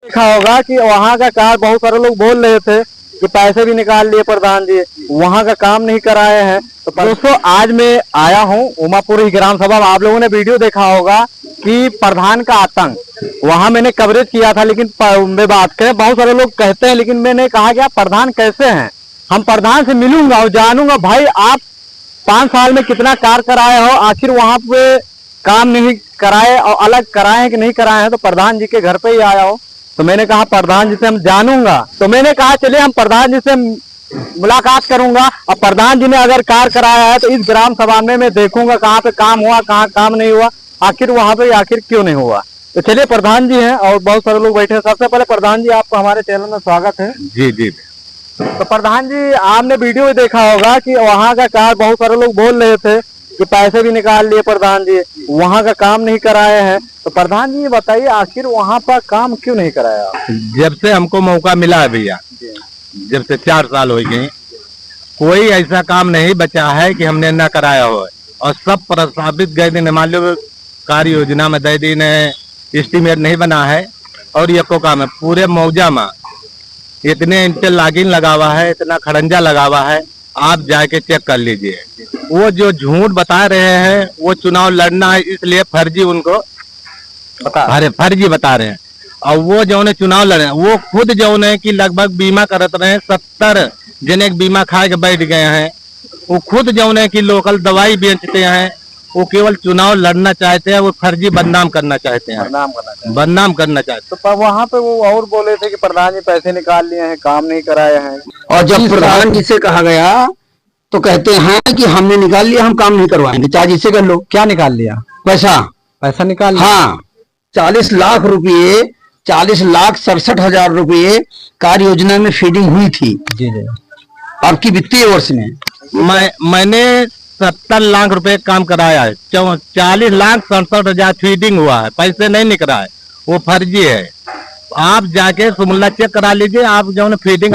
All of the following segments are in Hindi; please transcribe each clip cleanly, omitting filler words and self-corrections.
देखा होगा कि वहाँ का कार्य बहुत सारे लोग बोल रहे थे कि पैसे भी निकाल लिए प्रधान जी, वहाँ का काम नहीं कराए हैं। तो दोस्तों आज मैं आया हूँ उमापुर ग्राम सभा में। आप लोगों ने वीडियो देखा होगा कि प्रधान का आतंक, वहाँ मैंने कवरेज किया था। लेकिन मैं बात करें, बहुत सारे लोग कहते हैं, लेकिन मैंने कहा कि आप प्रधान कैसे हैं, हम प्रधान से मिलूंगा और जानूंगा भाई आप 5 साल में कितना कार्य कराए हो, आखिर वहाँ पे काम नहीं कराए और अलग कराए हैं कि नहीं कराए हैं। तो प्रधान जी के घर पे ही आया हो, तो मैंने कहा प्रधान जी से हम जानूंगा। तो मैंने कहा चलिए हम प्रधान जी से मुलाकात करूंगा और प्रधान जी ने अगर कार्य कराया है तो इस ग्राम सभा में मैं देखूंगा कहाँ पे काम हुआ, कहाँ काम नहीं हुआ, आखिर वहाँ पे आखिर क्यों नहीं हुआ। तो चलिए प्रधान जी हैं और बहुत सारे लोग बैठे हैं। सबसे पहले प्रधान जी आपका हमारे चैनल में स्वागत है। जी जी। तो प्रधान जी आपने वीडियो में देखा होगा कि वहाँ का कार्य बहुत सारे लोग बोल रहे थे कि पैसे भी निकाल लिए प्रधान जी, वहाँ का काम नहीं कराए हैं। तो प्रधान जी बताइए आखिर वहाँ पर काम क्यों नहीं कराया। जब से हमको मौका मिला है भैया, जब से 4 साल हो गए, कोई ऐसा काम नहीं बचा है कि हमने न कराया हो। और सब प्रस्तावित गए दिन मान लो कार्य योजना में दे दिन एस्टीमेट नहीं बना है और ये को काम है पूरे मौजा में इतने इंटरलॉकिंग लगा हुआ है, इतना खड़ंजा लगा हुआ है, आप जाके चेक कर लीजिए। वो जो झूठ बता रहे हैं वो चुनाव लड़ना है इसलिए फर्जी उनको फर्जी बता रहे हैं। और वो जो ने चुनाव लड़े वो खुद जो ने कि लगभग बीमा करत रहे हैं, 70 जने बीमा खा के बैठ गए हैं। वो खुद जो ने कि लोकल दवाई बेचते हैं, वो केवल चुनाव लड़ना चाहते हैं, वो फर्जी बदनाम करना चाहते हैं, बदनाम करना चाहते हैं। तो वहाँ पे वो और बोले थे कि प्रधान जी पैसे निकाल लिए हैं, काम नहीं कराए हैं। और जब प्रधान जी से कहा गया तो कहते हैं कि हमने निकाल लिया, हम काम नहीं करवाएंगे, चाहे जिससे कर लो। क्या निकाल लिया? पैसा निकाल लिया। हाँ, 40 लाख रुपये, 40,67,000 रुपये कार्य योजना में फीडिंग हुई थी। जी जी। आपकी वित्तीय वर्ष में मैंने 70 लाख रुपए काम कराया है, 40,67,000 फीडिंग हुआ है, पैसे नहीं निकला है, वो फर्जी है। आप जाके सुमला चेक करा लीजिए। आप जो फीडिंग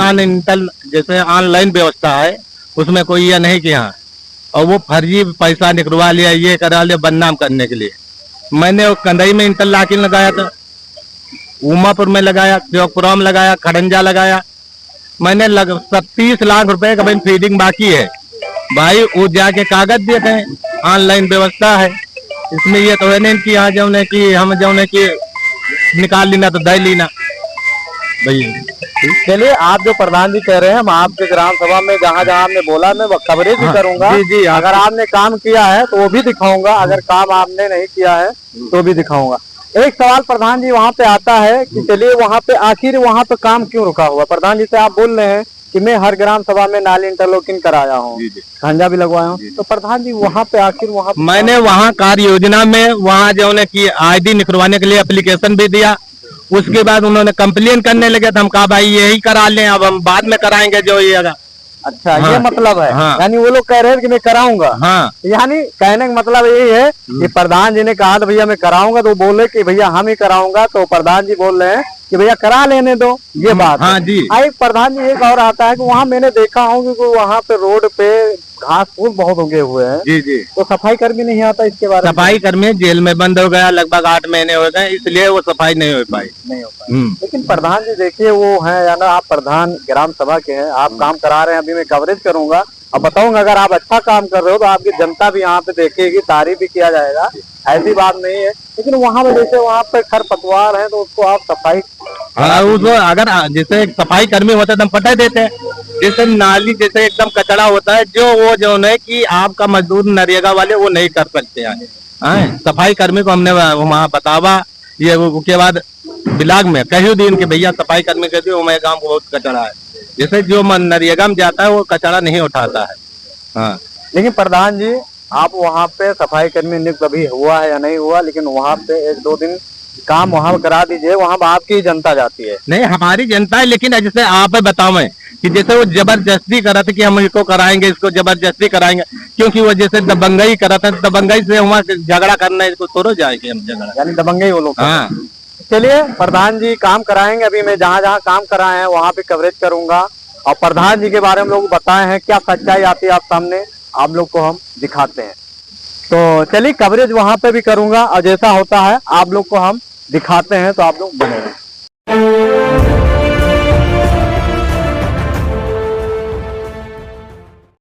जैसे ऑनलाइन व्यवस्था है उसमें कोई ये नहीं किया, और वो फर्जी पैसा निकलवा लिया, ये करा लिया बदनाम करने के लिए। मैंने वो कंदई में इंटरलॉकिंग लगाया था, उमापुर में लगाया, चौकपुरा में लगाया, खड़ंजा लगाया। मैंने 30 लाख रुपए का भाई फीडिंग बाकी है भाई, वो जाके कागज देते हैं, ऑनलाइन व्यवस्था है। इसमें ये तो है नहीं कि यहाँ जो ने कि हम जो ने कि निकाल लेना तो दे लेना भैया। चलिए आप जो प्रधान जी कह रहे हैं, हम आपके ग्राम सभा में जहाँ जहाँ आपने बोला मैं कवरेज भी करूंगा। जी जी। अगर आपने काम किया है तो वो भी दिखाऊंगा, अगर काम आपने नहीं किया है तो भी दिखाऊंगा। एक सवाल प्रधान जी वहाँ पे आता है कि चलिए वहाँ पे आखिर वहाँ पे काम क्यों रुका हुआ। प्रधान जी से आप बोल रहे हैं कि मैं हर ग्राम सभा में नाली इंटरलॉकिंग कराया हूँ, खंजा भी लगवाया हूँ। तो प्रधान जी वहाँ पे आखिर मैंने वहाँ कार्य योजना में वहाँ जो ने की ID निकलवाने के लिए एप्लीकेशन भी दिया। उसके बाद उन्होंने कंप्लेन करने लगे तो हम कहा भाई यही करा लें, अब हम बाद में कराएंगे जो ये। अच्छा हाँ, ये मतलब है। हाँ, यानी वो लोग कह रहे हैं कि मैं कराऊंगा। हाँ, यानी कहने का मतलब यही है कि प्रधान जी ने कहा तो भैया मैं कराऊंगा, तो बोले कि भैया हम ही कराऊंगा। तो प्रधान जी बोल रहे हैं कि भैया करा लेने दो, ये बात। हाँ जी। एक प्रधान जी एक और आता है कि वहाँ मैंने देखा हूँ कि वहाँ पे रोड पे घास फूस बहुत उगे हुए हैं। जी जी। तो सफाई कर्मी नहीं आता इसके बारे में? सफाई कर्मी जेल में बंद हो गया, लगभग 8 महीने हो गए, इसलिए वो सफाई नहीं हो पाई। लेकिन प्रधान जी देखिए वो है या ना, आप प्रधान ग्राम सभा के हैं, आप काम करा रहे हैं। अभी मैं कवरेज करूंगा और बताऊंगा अगर आप अच्छा काम कर रहे हो तो आपकी जनता भी यहाँ पे देखेगी, तारीफ भी किया जाएगा, ऐसी बात नहीं है। लेकिन वहाँ पे जैसे वहाँ पे खरपतवार है तो उसको आप सफाई, हाँ, उसको अगर जैसे सफाई कर्मी होता है तो हम पटा देते हैं। जैसे नाली जैसे एकदम कचरा होता है, जो वो जो है कि आपका मजदूर नरेगा वाले वो नहीं कर सकते हैं। सफाई कर्मी को हमने वहाँ बतावा, ये उसके बाद ब्लॉक में कही दिन के भैया सफाई कर्मी कहते हो मैं गाँव को बहुत कचरा है, जैसे जो नरेगा में जाता है वो कचरा नहीं उठाता है। हाँ, लेकिन प्रधान जी आप वहाँ पे सफाई कर्मी नियुक्त कभी हुआ है या नहीं हुआ, लेकिन वहाँ पे 1-2 दिन काम वहाँ करा दीजिए, वहाँ आपकी जनता जाती है। नहीं हमारी जनता है, लेकिन जैसे आप बताओ कि जैसे वो जबरदस्ती करा था कि हम इसको कराएंगे, इसको जबरदस्ती कराएंगे, क्योंकि वो जैसे दबंगई करा था, दबंगई से वहाँ झगड़ा करना इसको थोड़ा जाएंगे हम झगड़ा, यानी दबंगई वो लोग। हाँ चलिए प्रधान जी काम कराएंगे। अभी मैं जहाँ जहाँ काम कराए हैं वहाँ पे कवरेज करूंगा और प्रधान जी के बारे में लोग बताए हैं, क्या सच्चाई आती है आप सामने, आप लोग को हम दिखाते हैं। तो चलिए कवरेज वहाँ पे भी करूंगा और जैसा होता है आप लोग को हम दिखाते हैं, तो आप लोग बने रहें।